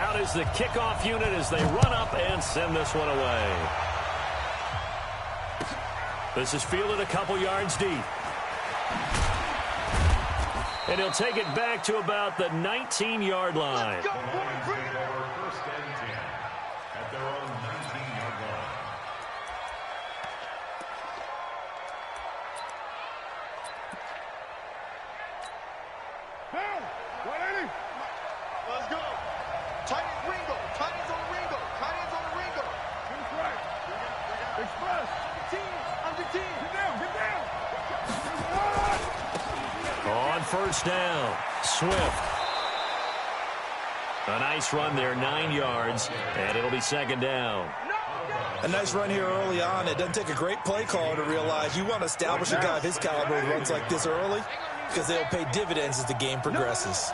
Out is the kickoff unit as they run up and send this one away. This is fielded a couple yards deep. And he'll take it back to about the 19-yard line. First and 10 at their own 19-yard line. Let's go. Tight end Ringo. Tight ends on the Ringo. Tight ends on the Ringo. That's right. Express. Under team. Get down. On first down, Swift. A nice run there, 9 yards, and it'll be second down. A nice run here early on. It doesn't take a great play caller to realize you want to establish a guy of his caliber who runs like this early because they'll pay dividends as the game progresses.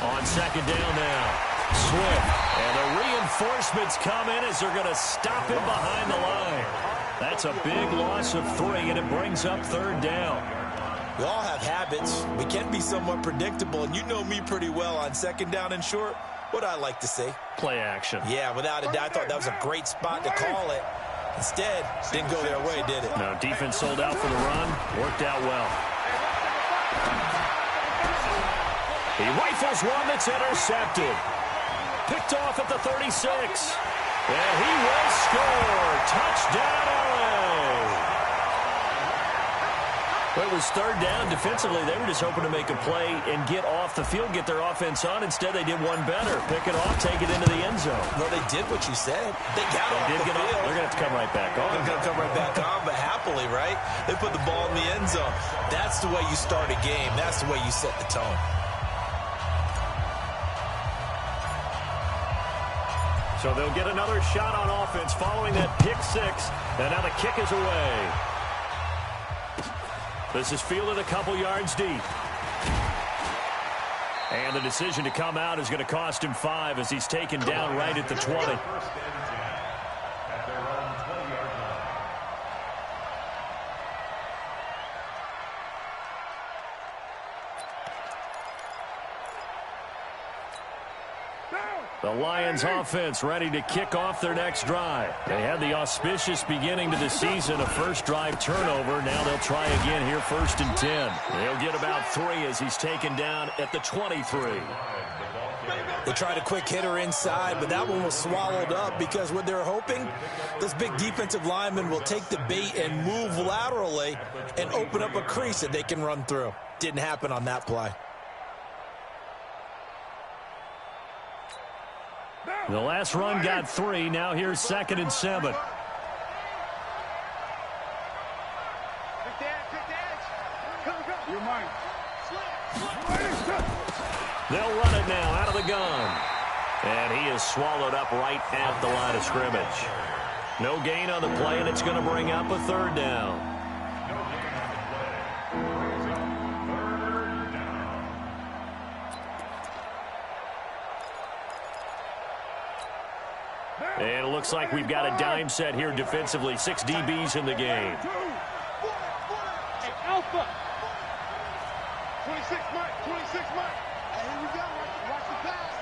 On second down now, Swift. And the reinforcements come in as they're going to stop him behind the line. That's a big loss of 3, and it brings up third down. We all have habits. We can be somewhat predictable, and you know me pretty well on second down and short. What I like to say? Play action. Yeah, without a doubt. I thought that was a great spot to call it. Instead, didn't go their way, did it? No, defense sold out for the run. Worked out well. He rifles one that's intercepted. Picked off at the 36. And he will score. Touchdown, LA. Well, it was third down. Defensively, they were just hoping to make a play and get off the field, get their offense on. Instead, they did one better. Pick it off, take it into the end zone. Well, they did what you said. They got off the field. They're going to have to come right back on. They're going to come right back on, but happily, right? They put the ball in the end zone. That's the way you start a game. That's the way you set the tone. So they'll get another shot on offense following that pick 6. And now the kick is away. This is fielded a couple yards deep. And the decision to come out is going to cost him 5 as he's taken down right at the 20. First and 10 at their own 20-yard line. The Lions offense ready to kick off their next drive. They had the auspicious beginning to the season, a first drive turnover. Now they'll try again here, first and 10. They'll get about 3 as he's taken down at the 23. They tried a quick hitter inside, but that one was swallowed up because what they're hoping, this big defensive lineman will take the bait and move laterally and open up a crease that they can run through. Didn't happen on that play. The last run got 3. Now here's second and 7. They'll run it now out of the gun. And he is swallowed up right at the line of scrimmage. No gain on the play, and it's going to bring up a third down. And it looks like we've got a dime set here defensively. 6 DBs in the game. Alpha. 26 Mike. 26 Mike. Here we go. Watch the pass.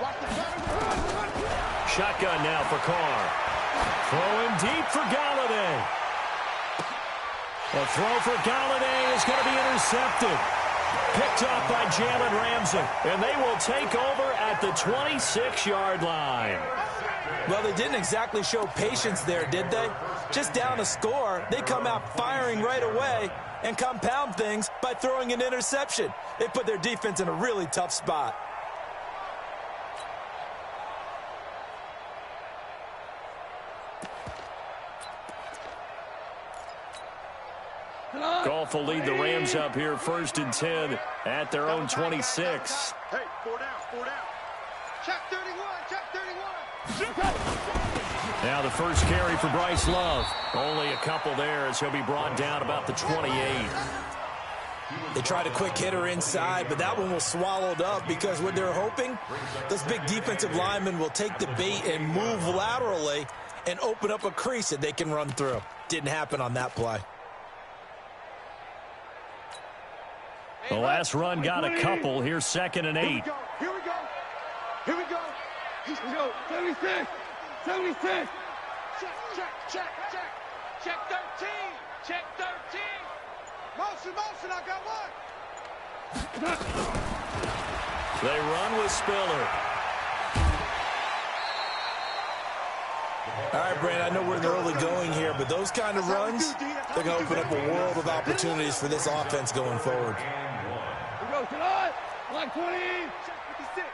Watch the pass. Shotgun now for Carr. Throwing deep for Galladay. A throw for Galladay is going to be intercepted. Picked off by Jalen Ramsey. And they will take over at the 26-yard line. Well, they didn't exactly show patience there, did they? Just down a score, they come out firing right away and compound things by throwing an interception. They put their defense in a really tough spot. Goff will lead the Rams up here first and 10 at their own 26. Hey, 4 down, 4 down. Check 31, check 31. Now the first carry for Bryce Love. Only a couple there as he'll be brought down about the 28. They tried a quick hitter inside, but that one was swallowed up because what they're hoping, this big defensive lineman will take the bait and move laterally and open up a crease that they can run through. Didn't happen on that play. The last run got a couple. Here's 2nd and 8. Here we go. Here we go. Here we go. Here we go. 76. 76. Check. Check 13. Check 13. Motion. I got one. They run with Spiller. All right, Brandon, I know we're in the early going here, but those kind of runs, they're going to open up a world of opportunities for this offense going forward. We go to the like 20. Check 56.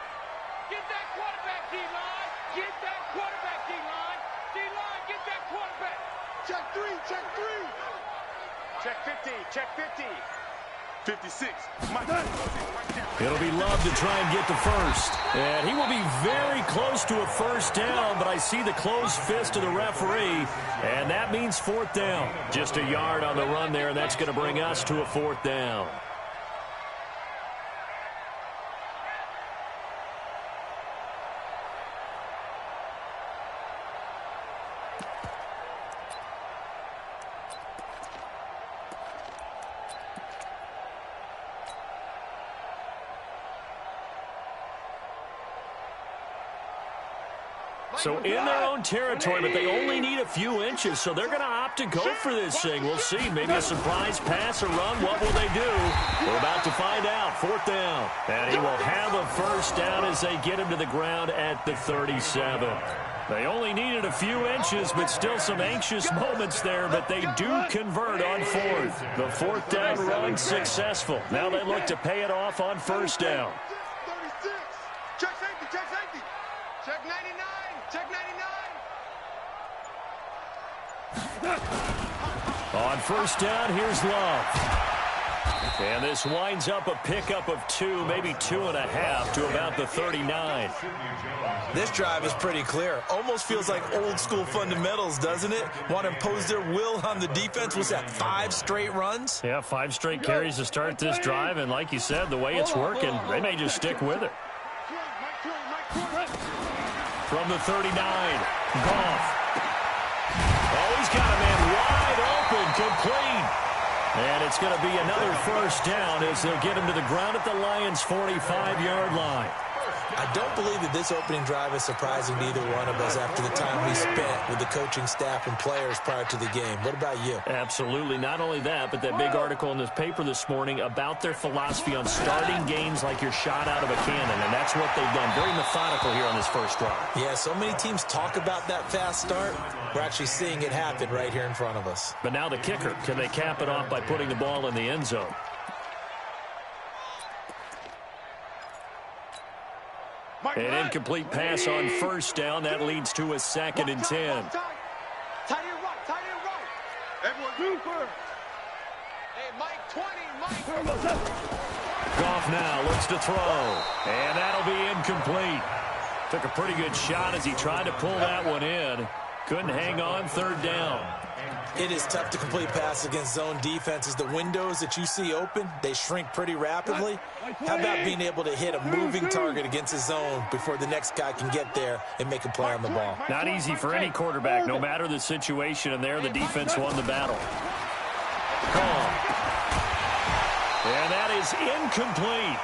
Get that quarterback, D-line. Get that quarterback, D-line. D-line, get that quarterback. Check 3. Check 50. Check 50. 56. It'll be Love to try and get the first. And he will be very close to a first down, but I see the closed fist of the referee, and that means 4th down. Just a yard on the run there, and that's going to bring us to a 4th down. So in their own territory, but they only need a few inches, so they're going to opt to go for this thing. We'll see. Maybe a surprise pass or run. What will they do? We're about to find out. 4th down. And he will have a first down as they get him to the ground at the 37. They only needed a few inches, but still some anxious moments there, but they do convert on 4th. The 4th down run successful. Now they look to pay it off on 1st down. 36. Check safety. Check 99. Check 99. On 1st down, here's Love. And this winds up a pickup of 2, maybe 2.5 to about the 39. This drive is pretty clear. Almost feels like old school fundamentals, doesn't it? Want to impose their will on the defense. Was that 5 straight runs? Yeah, 5 straight carries to start this drive. And like you said, the way it's working, they may just stick with it. From the 39, Goff. Oh, he's got a man wide open, complete. And it's going to be another first down as they'll get him to the ground at the Lions' 45-yard line. I don't believe that this opening drive is surprising to either one of us after the time we spent with the coaching staff and players prior to the game. What about you? Absolutely. Not only that, but that big article in this paper this morning about their philosophy on starting games like you're shot out of a cannon, and that's what they've done. Very methodical here on this first drive. Yeah, so many teams talk about that fast start. We're actually seeing it happen right here in front of us. But now the kicker. Can they cap it off by putting the ball in the end zone? An incomplete pass on 1st down. That leads to a 2nd and 10. Tight end right. Everyone Cooper. Hey, Mike 20. Goff now looks to throw. And that'll be incomplete. Took a pretty good shot as he tried to pull that one in. Couldn't hang on. 3rd down. It is tough to complete passes against zone defenses. The windows that you see open, they shrink pretty rapidly. How about being able to hit a moving target against a zone before the next guy can get there and make a play on the ball? Not easy for any quarterback, no matter the situation, and there the defense won the battle. Call. And that is incomplete.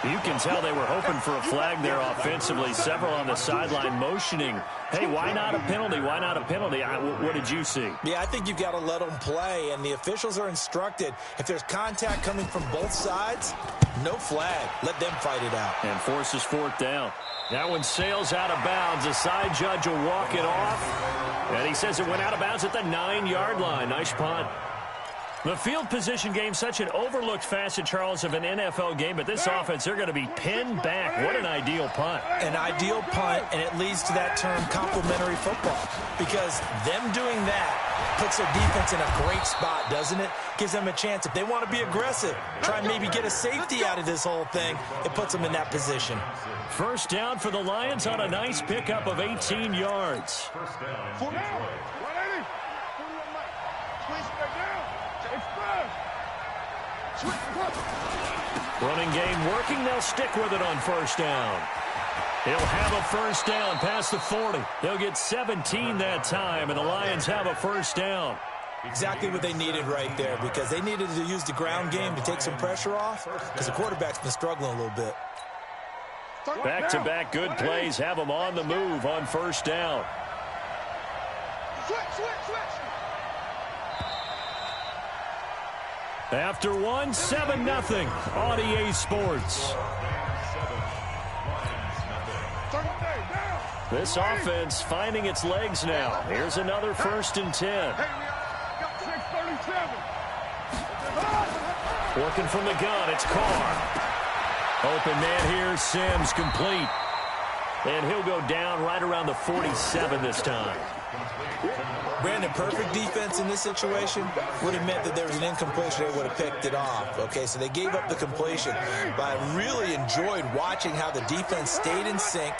You can tell they were hoping for a flag there offensively. Several on the sideline motioning. Hey, why not a penalty? Why not a penalty? What did you see? Yeah, I think you've got to let them play, and the officials are instructed. If there's contact coming from both sides, no flag. Let them fight it out. And forces 4th down. That one sails out of bounds. The side judge will walk it off. And he says it went out of bounds at the 9-yard line. Nice punt. The field position game, such an overlooked facet, Charles, of an NFL game, but this offense, they're going to be pinned back. What an ideal punt. An ideal punt, and it leads to that term complementary football, because them doing that puts their defense in a great spot, doesn't it? Gives them a chance. If they want to be aggressive, try and maybe get a safety out of this whole thing, it puts them in that position. 1st down for the Lions on a nice pickup of 18 yards. Running game working. They'll stick with it on 1st down. He'll have a first down past the 40. They'll get 17 that time, and the Lions have a first down. Exactly what they needed right there, because they needed to use the ground game to take some pressure off, because the quarterback's been struggling a little bit. Back-to-back good plays have them on the move on first down. Switch. After 7-0 on EA Sports. This offense finding its legs now. Here's another 1st and 10. Working from the gun, it's Carr. Open man here, Sims complete. And he'll go down right around the 47 this time. Brandon, perfect defense in this situation would have meant that there was an incompletion. They would have picked it off. Okay, so they gave up the completion. But I really enjoyed watching how the defense stayed in sync,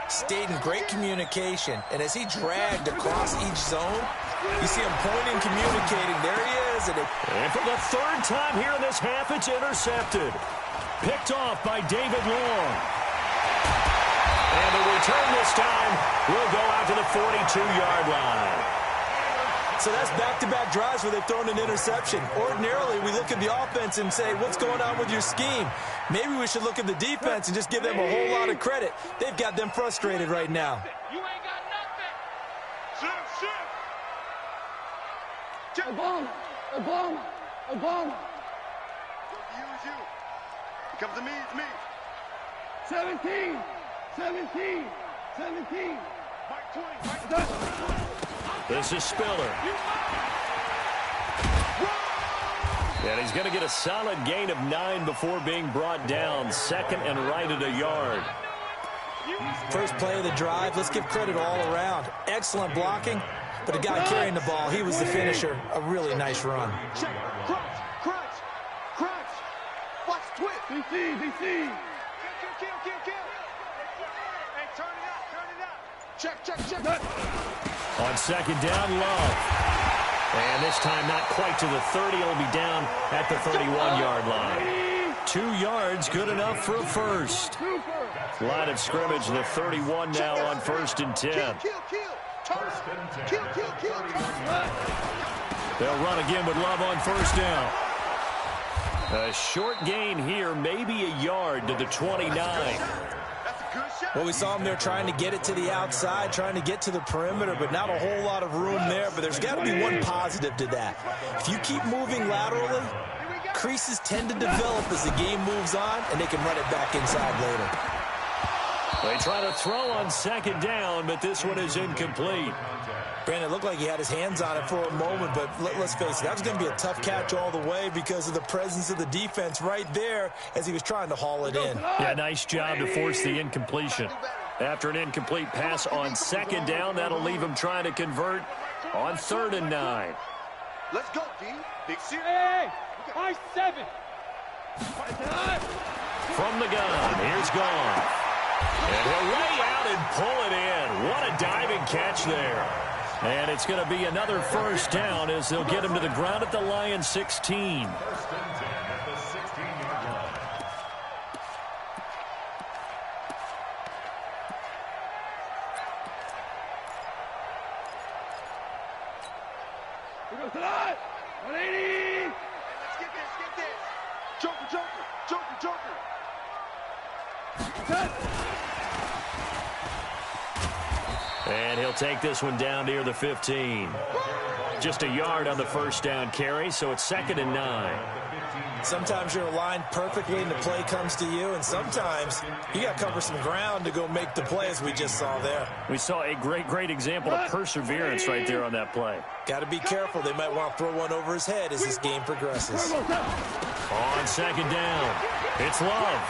stayed in great communication. And as he dragged across each zone, you see him pointing, communicating. There he is. And for the 3rd time here in this half, it's intercepted. Picked off by David Long. And the return this time will go out to the 42-yard line. So that's back-to-back drives where they've thrown an interception. Ordinarily, we look at the offense and say, what's going on with your scheme? Maybe we should look at the defense and just give them a whole lot of credit. They've got them frustrated right now. You ain't got nothing. Shift. Obama. Use you. Comes to me, it's me. 17. Mike 20. This is Spiller. And he's going to get a solid gain of 9 before being brought down. 2nd and right at a yard. First play of the drive. Let's give credit all around. Excellent blocking, but the guy carrying the ball, he was the finisher. A really nice run. Check. Crunch. Watch twist. DC. Kill. Hey, turn it out. Check. On 2nd down, Love. And this time not quite to the 30. It'll be down at the 31-yard line. 2 yards, good enough for a first. Line of scrimmage, the 31 now on 1st and 10. Kill. They'll run again with Love on 1st down. A short gain here, maybe a yard to the 29. Well, we saw him there trying to get it to the outside, trying to get to the perimeter, but not a whole lot of room there. But there's got to be one positive to that. If you keep moving laterally, creases tend to develop as the game moves on, and they can run it back inside later. They try to throw on 2nd down, but this one is incomplete. Brandon, it looked like he had his hands on it for a moment, but let's face it, that was going to be a tough catch all the way because of the presence of the defense right there as he was trying to haul it in. Yeah, nice job to force the incompletion. After an incomplete pass on 2nd down, that'll leave him trying to convert on 3rd and 9. Let's go, D. Big C. Hey, high 7. From the gun, here's Gone. And he'll lay out and pull it in. What a diving catch there. And it's going to be another 1st down as they'll get him to the ground at the Lions 16. We go to that. 180. Let's get this. Joker. And he'll take this one down near the 15. Just a yard on the 1st down carry, so it's 2nd and 9. Sometimes you're aligned perfectly and the play comes to you, and sometimes you got to cover some ground to go make the play, as we just saw there. We saw a great example of perseverance right there on that play. Got to be careful. They might want to throw one over his head as this game progresses. On 2nd down, it's Love.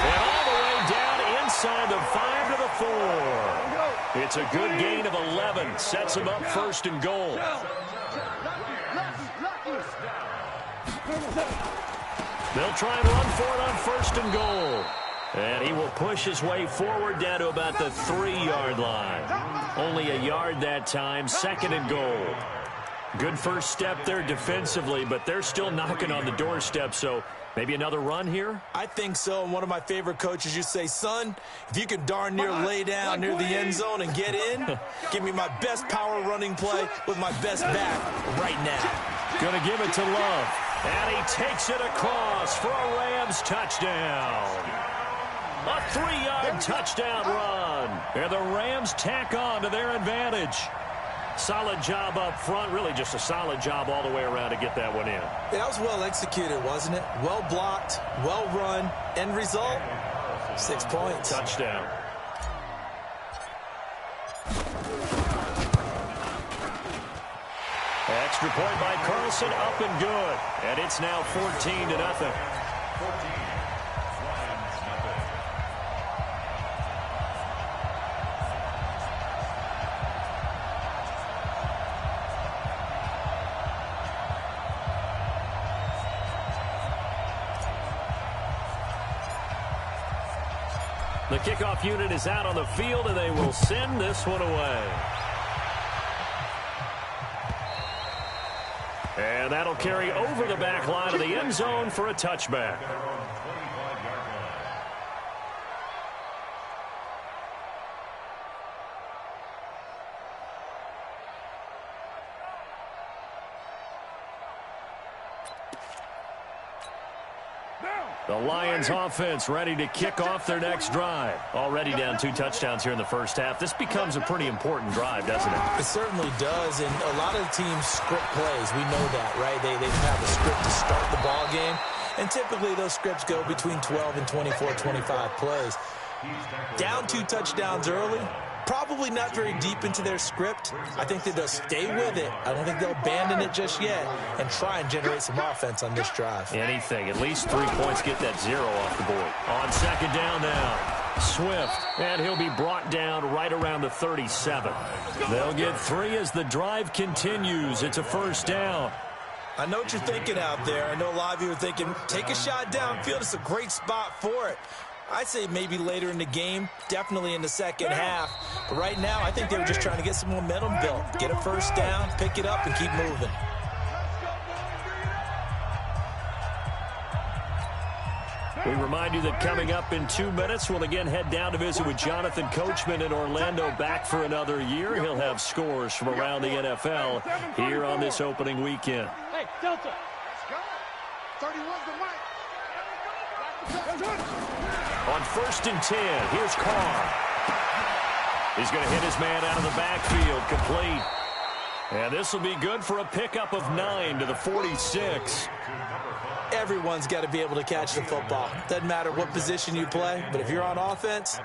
And all the way down inside the 5 to the 4. It's a good gain of 11. Sets him up 1st and goal. They'll try and run for it on 1st and goal. And he will push his way forward down to about the 3-yard line. Only a yard that time, 2nd and goal. Good first step there defensively, but they're still knocking on the doorstep, so Maybe another run here? I think so. And one of my favorite coaches used to say, son, if you can darn near lay down near the end zone and get in, give me my best power running play with my best back right now. Going to give it to Love. And he takes it across for a Rams touchdown. A 3-yard touchdown run. And the Rams tack on to their advantage. Solid job up front. Really just a solid job all the way around to get that one in. That was well executed, wasn't it? Well blocked, well run. End result, 6 points. Touchdown. Extra point by Carlson, up and good. And it's now 14-0. The kickoff unit is out on the field, and they will send this one away. And that'll carry over the back line of the end zone for a touchback. The Lions offense ready to kick off their next drive. Already down 2 touchdowns here in the first half. This becomes a pretty important drive, doesn't it? It certainly does, and a lot of the teams script plays. We know that, right? They have a script to start the ball game, and typically those scripts go between 12 and 24, 25 plays. Down 2 touchdowns early, probably not very deep into their script. I think that they'll stay with it. I don't think they'll abandon it just yet and try and generate some offense on this drive. Anything. At least 3 points, get that 0 off the board. On second down now, Swift. And he'll be brought down right around the 37. They'll get 3 as the drive continues. It's a first down. I know what you're thinking out there. I know a lot of you are thinking, take a shot downfield. It's a great spot for it. I'd say maybe later in the game, definitely in the second half. But right now, I think they were just trying to get some momentum built. Get a first down, pick it up, and keep moving. We remind you that coming up in 2 minutes, we'll again head down to visit with Jonathan Coachman in Orlando, back for another year. He'll have scores from around the NFL here on this opening weekend. Hey, Delta. Let's go. 31's the mic. On first and 10, here's Carr. He's going to hit his man out of the backfield, complete. And this will be good for a pickup of 9 to the 46. Everyone's got to be able to catch the football. Doesn't matter what position you play, but if you're on offense,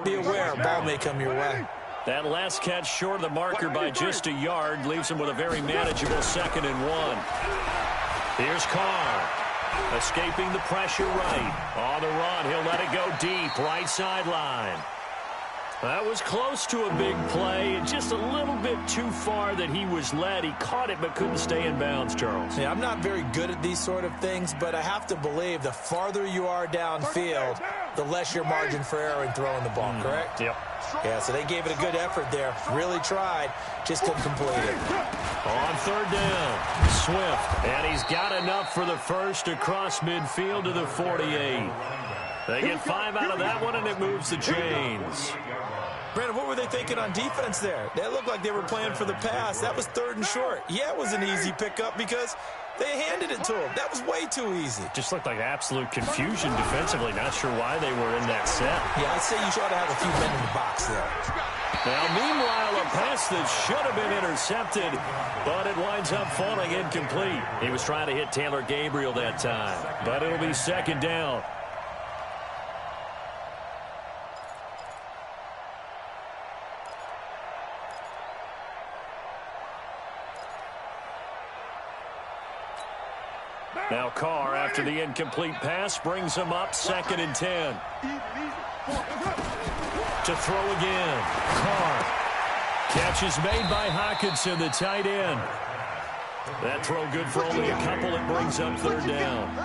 be aware a ball may come your way. That last catch short of the marker by just a yard leaves him with a very manageable 2nd and 1. Here's Carr. Escaping the pressure right. On the run, he'll let it go deep, right sideline. That was close to a big play. Just a little bit too far that he was led. He caught it but couldn't stay in bounds, Charles. Yeah, I'm not very good at these sort of things, but I have to believe the farther you are downfield, the less your margin for error in throwing the ball, correct? Yep. Yeah, so they gave it a good effort there. Really tried, just couldn't complete it. On third down, Swift. And he's got enough for the first across midfield to the 48. They get 5 out of that one, and it moves the chains. Brandon, what were they thinking on defense there? They looked like they were playing for the pass. That was 3rd and short. Yeah, it was an easy pickup because they handed it to him. That was way too easy. Just looked like absolute confusion defensively. Not sure why they were in that set. Yeah, I'd say you ought to have a few men in the box there. Now, meanwhile, a pass that should have been intercepted, but it winds up falling incomplete. He was trying to hit Taylor Gabriel that time, but it'll be 2nd down. Now Carr, after the incomplete pass, brings him up 2nd and 10. To throw again. Carr. Catch is made by Hockenson, the tight end. That throw good for only a couple. It brings up 3rd down.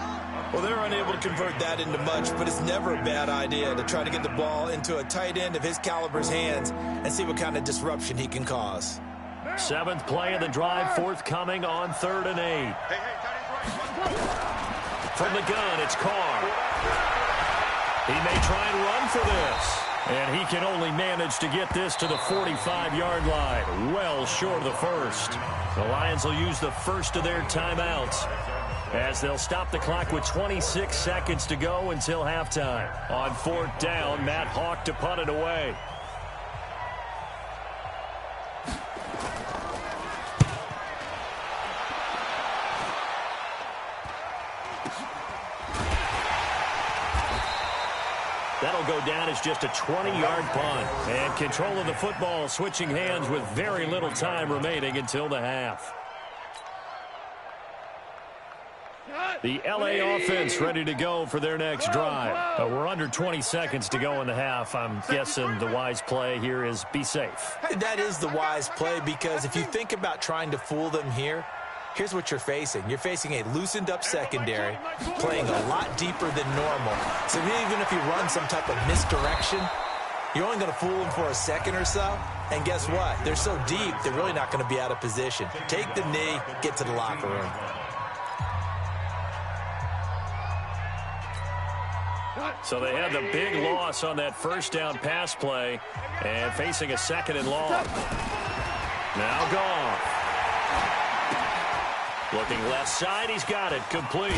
Well, they're unable to convert that into much, but it's never a bad idea to try to get the ball into a tight end of his caliber's hands and see what kind of disruption he can cause. 7th play of the drive, forthcoming on 3rd and 8. From the gun, it's Carr. He may try and run for this. And he can only manage to get this to the 45-yard line, well short of the first. The Lions will use the first of their timeouts as they'll stop the clock with 26 seconds to go until halftime. On 4th down, Matt Hawk to punt it away. That'll go down as just a 20-yard punt. And control of the football switching hands with very little time remaining until the half. The L.A. offense ready to go for their next drive. We're under 20 seconds to go in the half. I'm guessing the wise play here is be safe. That is the wise play, because if you think about trying to fool them here, here's what you're facing. You're facing a loosened-up secondary, playing a lot deeper than normal. So even if you run some type of misdirection, you're only going to fool them for a second or so. And guess what? They're so deep, they're really not going to be out of position. Take the knee, get to the locker room. So they had the big loss on that first down pass play and facing a second and long. Now Goff. Looking left side, he's got it, complete.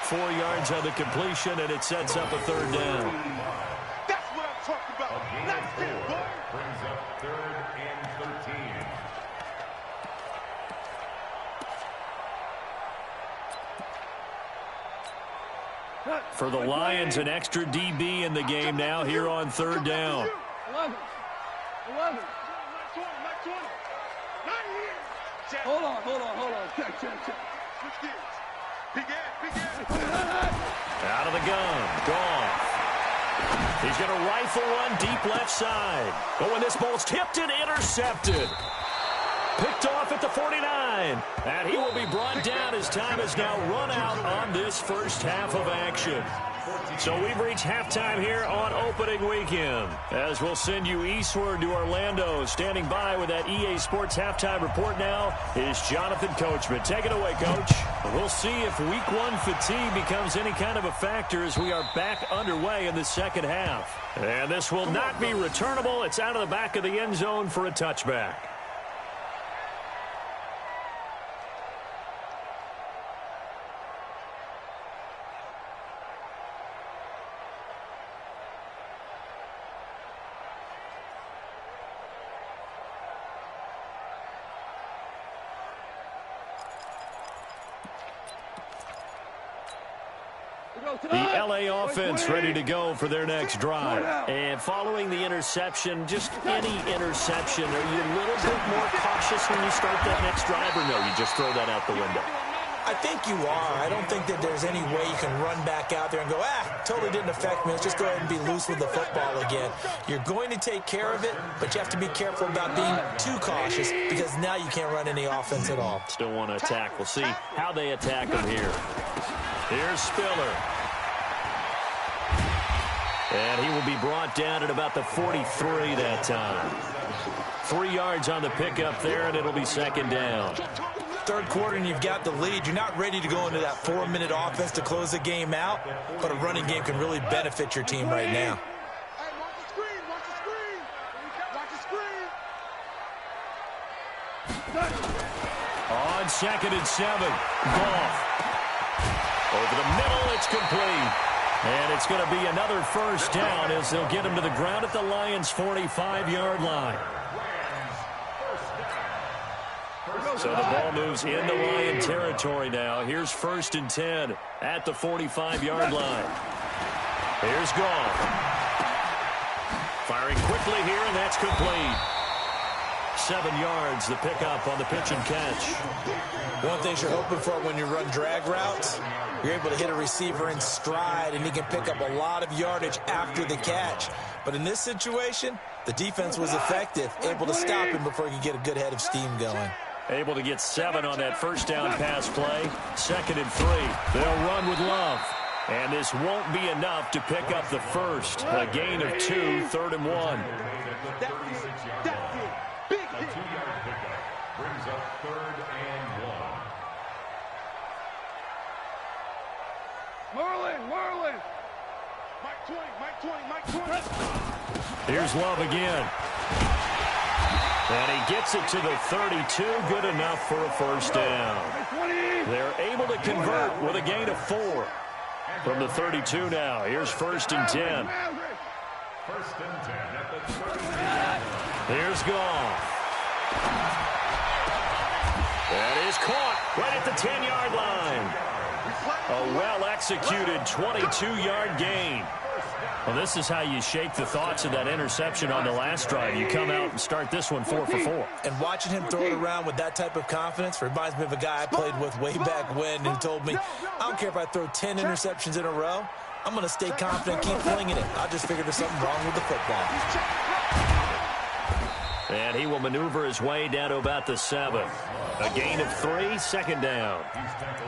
4 yards on the completion, and it sets up a third down. That's what I'm talking about. Let's get it, boy. Brings up 3rd and 13. For the Lions, an extra DB in the game now here on 3rd down. 11. Hold on. Check. Switch gears. Begin. Out of the gun, Goff. He's going to rifle one deep left side. Oh, and this ball's tipped and intercepted. Picked off at the 49. And he will be brought down as time has now run out on this first half of action. So we've reached halftime here on opening weekend. As we'll send you eastward to Orlando. Standing by with that EA Sports halftime report now is Jonathan Coachman. Take it away, Coach. We'll see if week 1 fatigue becomes any kind of a factor as we are back underway in the second half. And this will not be returnable. It's out of the back of the end zone for a touchback. The L.A. offense ready to go for their next drive. And following the interception, just any interception, are you a little bit more cautious when you start that next drive, or no, you just throw that out the window? I think you are. I don't think that there's any way you can run back out there and go, totally didn't affect me. Let's just go ahead and be loose with the football again. You're going to take care of it, but you have to be careful about being too cautious, because now you can't run any offense at all. Still want to attack. We'll see how they attack him here. Here's Spiller. And he will be brought down at about the 43 that time. 3 yards on the pickup there, and it'll be second down. Third quarter, and you've got the lead. You're not ready to go into that 4-minute offense to close the game out, but a running game can really benefit your team right now. Hey, watch the screen. Watch the screen. On 2nd and 7, Goff. Over the middle, it's complete. And it's going to be another first down as they'll get him to the ground at the Lions' 45-yard line. So the ball moves into Lion territory now. Here's 1st and 10 at the 45-yard line. Here's Goff. Firing quickly here, and that's complete. 7 yards, the pickup on the pitch and catch. One thing you're hoping for when you run drag routes, you're able to hit a receiver in stride, and he can pick up a lot of yardage after the catch. But in this situation, the defense was effective, able to stop him before he could get a good head of steam going. Able to get 7 on that first down pass play. 2nd and 3. They'll run with Love. And this won't be enough to pick up the first. A gain of 2, 3rd and 1. Big hit. A 2-yard pickup brings up 3rd and 1. Here's Love again. And he gets it to the 32, good enough for a first down. They're able to convert with a gain of 4 from the 32 now. Here's 1st and 10. 1st and 10 at the 30. Here's Goff. That is caught right at the 10-yard line. A well-executed 22-yard gain. Well, this is how you shake the thoughts of that interception on the last drive. You come out and start this one 4 for 4. And watching him throw it around with that type of confidence reminds me of a guy I played with way back when who told me, I don't care if I throw 10 interceptions in a row, I'm going to stay confident, keep flinging it. I just figured there's something wrong with the football. And he will maneuver his way down to about the 7. A gain of 3, 2nd down.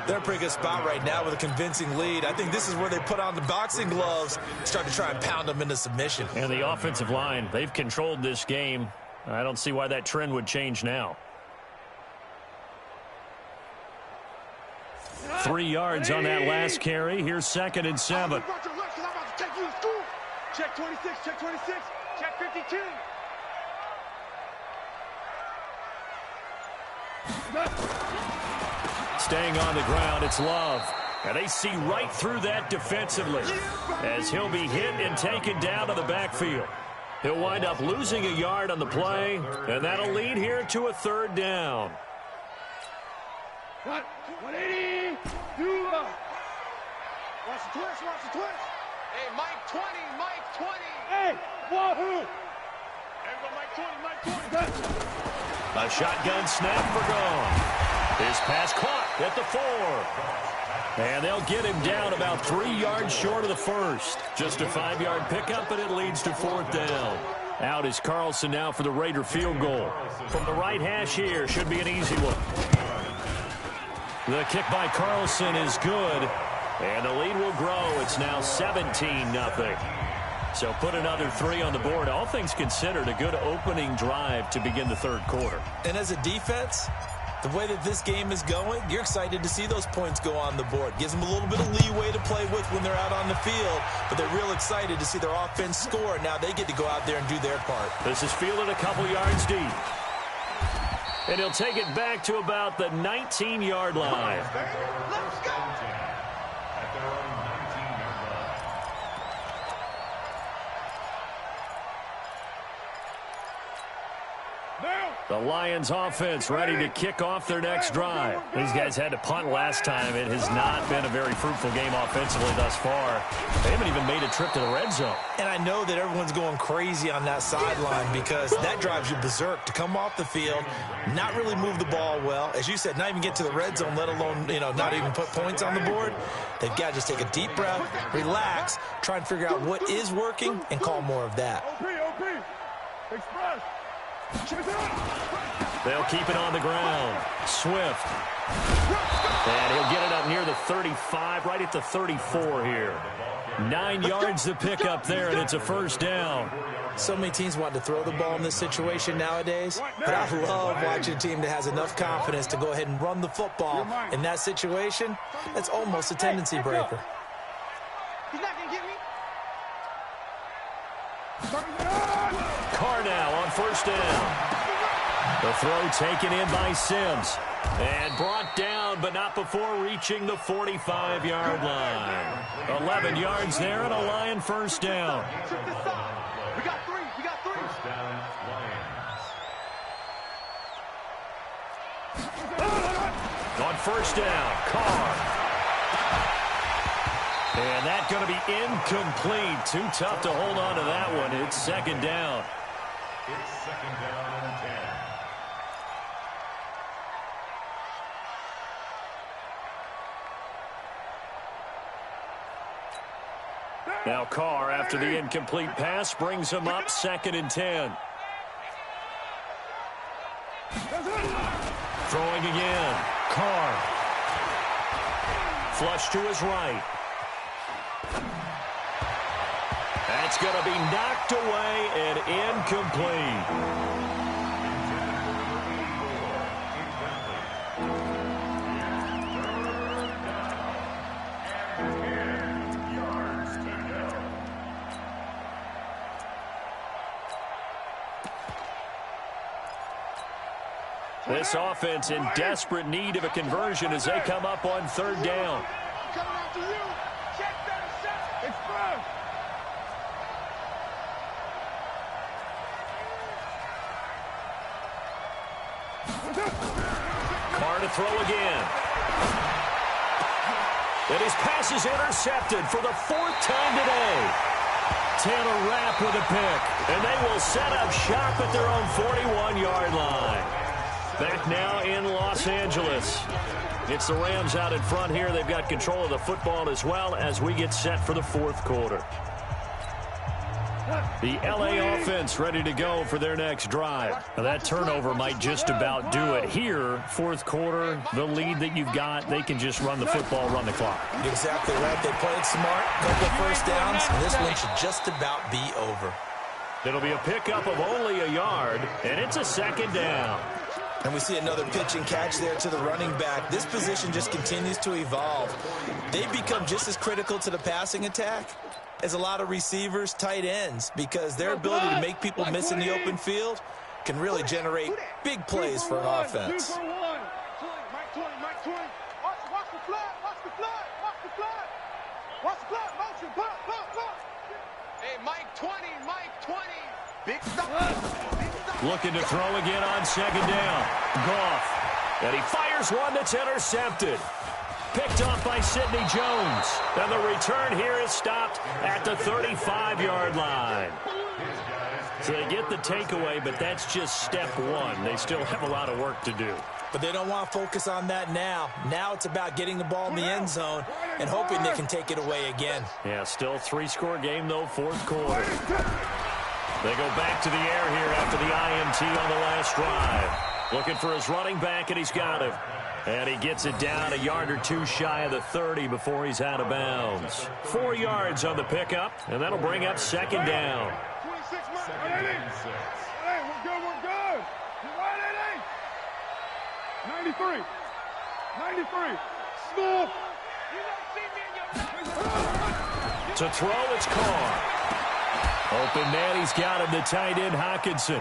They're in a pretty good spot right now with a convincing lead. I think this is where they put on the boxing gloves, start to try and pound them into submission. And the offensive line, they've controlled this game. I don't see why that trend would change now. 3 yards on that last carry. Here's 2nd and 7. Check 26, check 26, check 52. Staying on the ground, it's Love. And they see right through that defensively as he'll be hit and taken down to the backfield. He'll wind up losing a yard on the play, and that'll lead here to a 3rd down. 180. Watch the twist, watch the twist. Hey, Mike 20, Mike 20. Hey, wahoo. Everyone, Mike 20, Mike 20. A shotgun snap for Goff. His pass caught at the 4. And they'll get him down about 3 yards short of the 1st. Just a 5-yard pickup, and it leads to 4th down. Out is Carlson now for the Raider field goal. From the right hash here, should be an easy one. The kick by Carlson is good, and the lead will grow. It's now 17-0. So put another 3 on the board. All things considered, a good opening drive to begin the 3rd quarter. And as a defense, the way that this game is going, you're excited to see those points go on the board. Gives them a little bit of leeway to play with when they're out on the field, but they're real excited to see their offense score. Now they get to go out there and do their part. This is fielded a couple yards deep. And he'll take it back to about the 19-yard line. Let's go. At their own 19-yard line. The Lions offense ready to kick off their next drive. These guys had to punt last time. It has not been a very fruitful game offensively thus far. They haven't even made a trip to the red zone. And I know that everyone's going crazy on that sideline because that drives you berserk to come off the field, not really move the ball well. As you said, not even get to the red zone, let alone, not even put points on the board. They've got to just take a deep breath, relax, try and figure out what is working, and call more of that. OP, express. They'll keep it on the ground. Swift. And he'll get it up near the 35, right at the 34 here. 9 yards to pick up there, and it's a 1st down. So many teams want to throw the ball in this situation nowadays, but I love watching a team that has enough confidence to go ahead and run the football. In that situation, that's almost a tendency breaker. He's not going to get me. Carr now on 1st down. The throw taken in by Sims. And brought down, but not before reaching the 45-yard line. 11 yards there and a Lion 1st down. We got 3. First down, Lions. On 1st down, Carr. And that's going to be incomplete. Too tough to hold on to that one. It's 2nd down. It's 2nd down and 10. Now Carr, after the incomplete pass, brings him up 2nd and 10. Throwing again. Carr. Flush to his right. That's going to be knocked away and incomplete. This offense in desperate need of a conversion as they come up on third down. Coming after you. Check 37. It's first. Carr to throw again. And his pass is intercepted for the fourth time today. Taylor Rapp with a pick. And they will set up shop at their own 41-yard line. Back now in Los Angeles. It's the Rams out in front here. They've got control of the football as well as we get set for the fourth quarter. The LA offense ready to go for their next drive. Now that turnover might just about do it here. Fourth quarter, the lead that you've got, they can just run the football, run the clock. Exactly right. They played smart, couple of first downs, and this one should just about be over. It'll be a pickup of only a yard, and it's a second down. And we see another pitch and catch there to the running back. This position just continues to evolve. They become just as critical to the passing attack as a lot of receivers, tight ends, because their ability to make people miss in the open field can really generate big plays for an offense. 2 for 1. Mike 20. Watch the flat. Watch the flat. Motion. Block. Hey, Mike 20. Big stuff. Looking to throw again on second down. Goff. And he fires one that's intercepted. Picked off by Sidney Jones. And the return here is stopped at the 35-yard line. So they get the takeaway, but that's just step one. They still have a lot of work to do. But they don't want to focus on that now. Now it's about getting the ball in the end zone and hoping they can take it away again. Yeah, still three-score game, though, fourth quarter. They go back to the air here after the INT on the last drive. Looking for his running back, and he's got him. And he gets it down a yard or two shy of the 30 before he's out of bounds. 4 yards on the pickup, and that'll bring up second down. 26 minutes. Hey, we're good. You right, 93. Small. To throw, it's Carr. Open man, he's got him, the tight end Hockenson.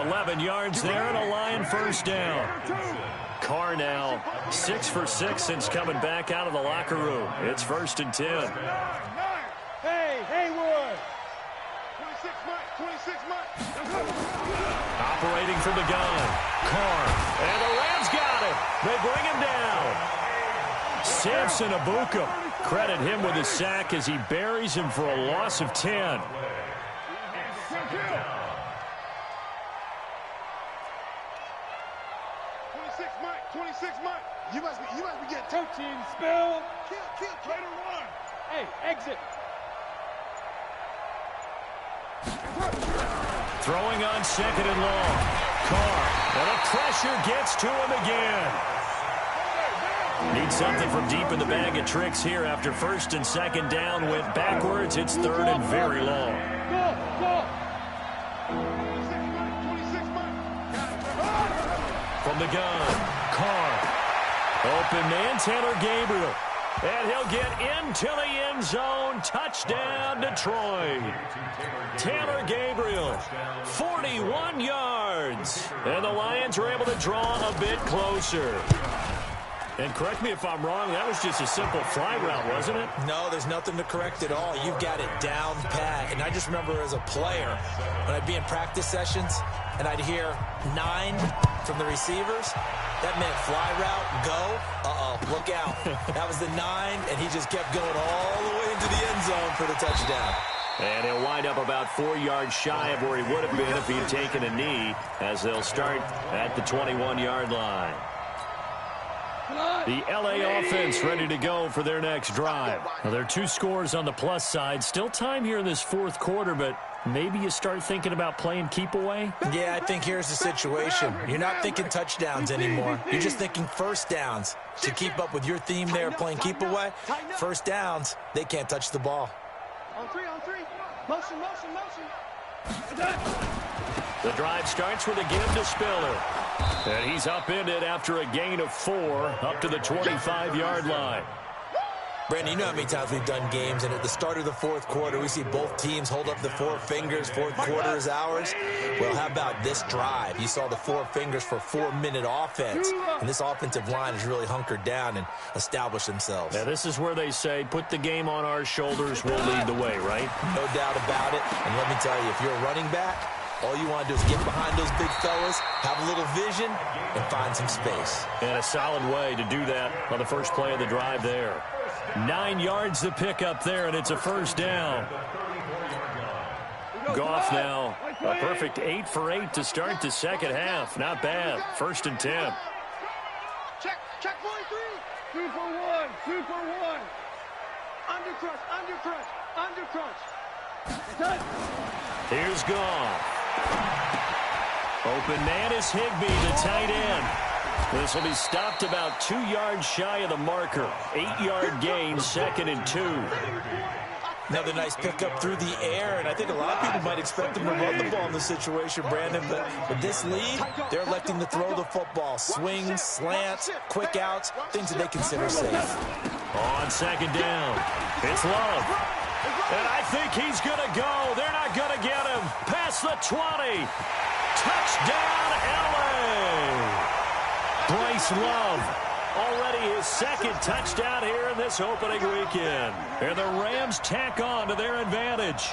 11 yards there and a Lion first down. Carr now 6 for 6 since coming back out of the locker room. It's 1st and 10. Hey, Haywood. 26 months. Operating from the gun. Carr. And the Rams got him. They bring him down. Samson Abuka. Credit him with a sack as he buries him for a loss of 10. 26 months. You must be getting coaching, spell. Kill. Try to run. Hey, exit. Throwing on second and long. Carr. And the pressure gets to him again. Need something from deep in the bag of tricks here after first and second down went backwards. It's third and very long. Go. From the gun, Carr. Open man, Taylor Gabriel. And he'll get into the end zone. Touchdown, Detroit. Taylor Gabriel, 41 yards. And the Lions are able to draw a bit closer. And correct me if I'm wrong, that was just a simple fly route, wasn't it? No, there's nothing to correct at all. You've got it down pat. And I just remember as a player, when I'd be in practice sessions and I'd hear 9 from the receivers, that meant fly route, go, look out. That was the 9, and he just kept going all the way into the end zone for the touchdown. And he'll wind up about 4 yards shy of where he would have been if he had taken a knee, as they'll start at the 21-yard line. The LA offense ready to go for their next drive. Now, there are 2 scores on the plus side. Still time here in this fourth quarter, but maybe you start thinking about playing keep away? Yeah, I think here's the situation. You're not thinking touchdowns anymore. You're just thinking first downs. To keep up with your theme there, playing keep away, first downs, they can't touch the ball. On three. Motion. The drive starts with a give to Spiller. And he's upended after a gain of 4 up to the 25-yard line. Brandon, you know how many times we've done games, and at the start of the fourth quarter, we see both teams hold up the four fingers, fourth quarter is ours. Well, how about this drive? You saw the four fingers for 4-minute offense, and this offensive line has really hunkered down and established themselves. Yeah, this is where they say, put the game on our shoulders, we'll lead the way, right? No doubt about it, and let me tell you, if you're a running back, all you want to do is get behind those big fellas, have a little vision, and find some space. And a solid way to do that on the first play of the drive there. 9 yards to pick up there, and it's a first down. Goff now a perfect 8 for 8 to start the second half. Not bad. 1st and 10. Check 43. 2 for 1. 2 for 1. Under crunch. Here's Goff. Open man is Higbee, the tight end. This will be stopped about 2 yards shy of the marker. 8-yard gain, 2nd and 2. Another nice pickup through the air, and I think a lot of people might expect them to run the ball in this situation, Brandon, but with this lead, they're electing to throw the football. Swings, slants, quick outs, things that they consider safe. On 2nd down, it's Love. And I think he's going to go. They're not going to get him. Past the 20. Touchdown, LA. Bryce Love, already his 2nd touchdown here in this opening weekend. And the Rams tack on to their advantage.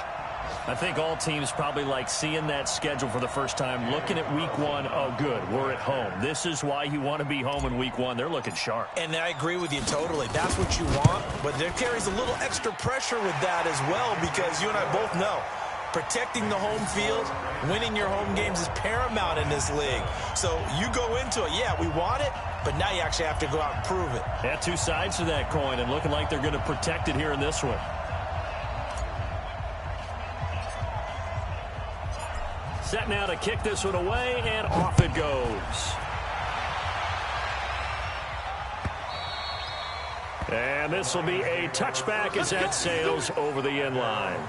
I think all teams probably like seeing that schedule for the first time, looking at week 1. Oh, good, we're at home. This is why you want to be home in week 1. They're looking sharp. And I agree with you totally. That's what you want, but there carries a little extra pressure with that as well, because you and I both know protecting the home field, winning your home games is paramount in this league. So you go into it, yeah, we want it, but now you actually have to go out and prove it. Yeah, 2 sides to that coin, and looking like they're going to protect it here in this one. Set now to kick this one away, and off it goes. And this will be a touchback as that sails over the end line.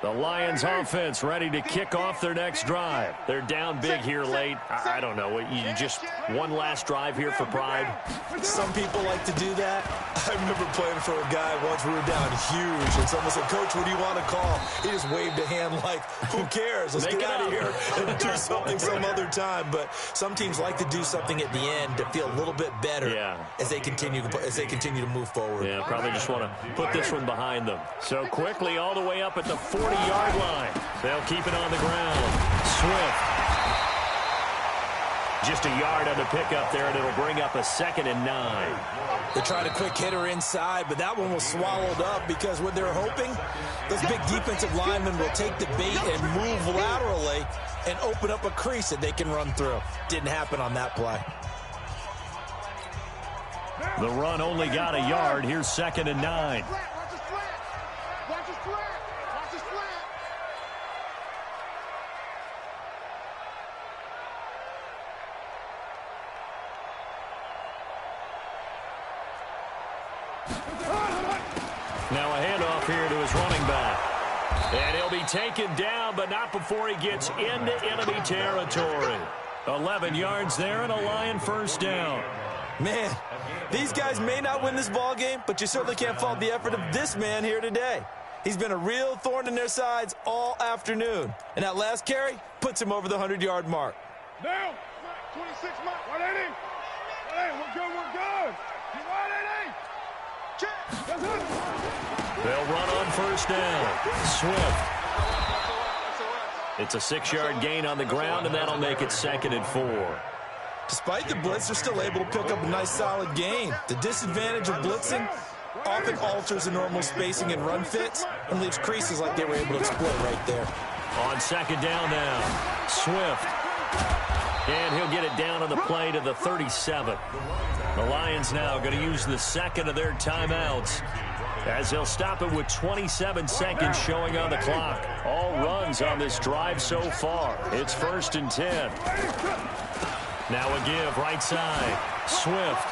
The Lions offense ready to kick off their next drive. They're down big here late. I don't know. You just one last drive here for pride? Some people like to do that. I remember playing for a guy once. We were down huge, and someone said, "Coach, what do you want to call?" He just waved a hand like, "Who cares? Let's get out of here and do something some other time." But some teams like to do something at the end to feel a little bit better as they continue to move forward. Yeah, probably just want to put this one behind them. So quickly all the way up at the 40-yard line. They'll keep it on the ground. Swift. Just a yard on the pickup there, and it'll bring up a 2nd and 9. They tried a quick hitter inside, but that one was swallowed up because what they're hoping, those big defensive linemen will take the bait and move laterally and open up a crease that they can run through. Didn't happen on that play. The run only got a yard. Here's 2nd and 9. Now a handoff here to his running back. And he'll be taken down, but not before he gets into enemy territory. 11 yards there and a Lion first down. Man, these guys may not win this ball game, but you certainly can't fault the effort of this man here today. He's been a real thorn in their sides all afternoon. And that last carry puts him over the 100-yard mark. Now, 26 miles. 180. Hey, we're good. You 180. They'll run on first down. Swift. It's a 6-yard gain on the ground, and that'll make it 2nd and 4. Despite the blitz, they're still able to pick up a nice, solid gain. The disadvantage of blitzing often alters the normal spacing and run fits and leaves creases like they were able to exploit right there. On 2nd down now, Swift. And he'll get it down on the play to the 37. The Lions now going to use the 2nd of their timeouts as they'll stop it with 27 seconds showing on the clock. All runs on this drive so far. It's 1st and 10. Now a give right side. Swift.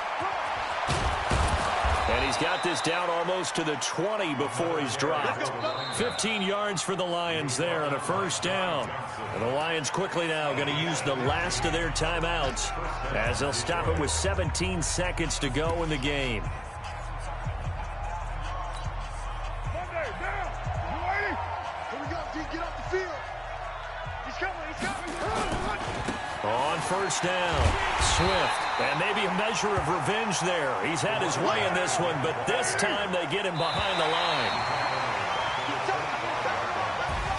And he's got this down almost to the 20 before he's dropped. 15 yards for the Lions there on a first down. And the Lions quickly now going to use the last of their timeouts as they'll stop it with 17 seconds to go in the game. On first down, Swift, and maybe a measure of revenge there. He's had his way in this one, but this time they get him behind the line.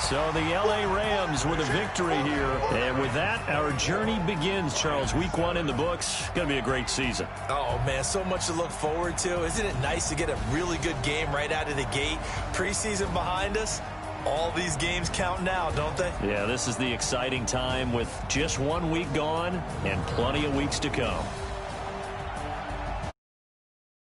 So the L.A. Rams with a victory here. And with that, our journey begins, Charles. Week 1 in the books. Going to be a great season. Oh, man, so much to look forward to. Isn't it nice to get a really good game right out of the gate? Preseason behind us. All these games count now, don't they? Yeah, this is the exciting time with just 1 week gone and plenty of weeks to come.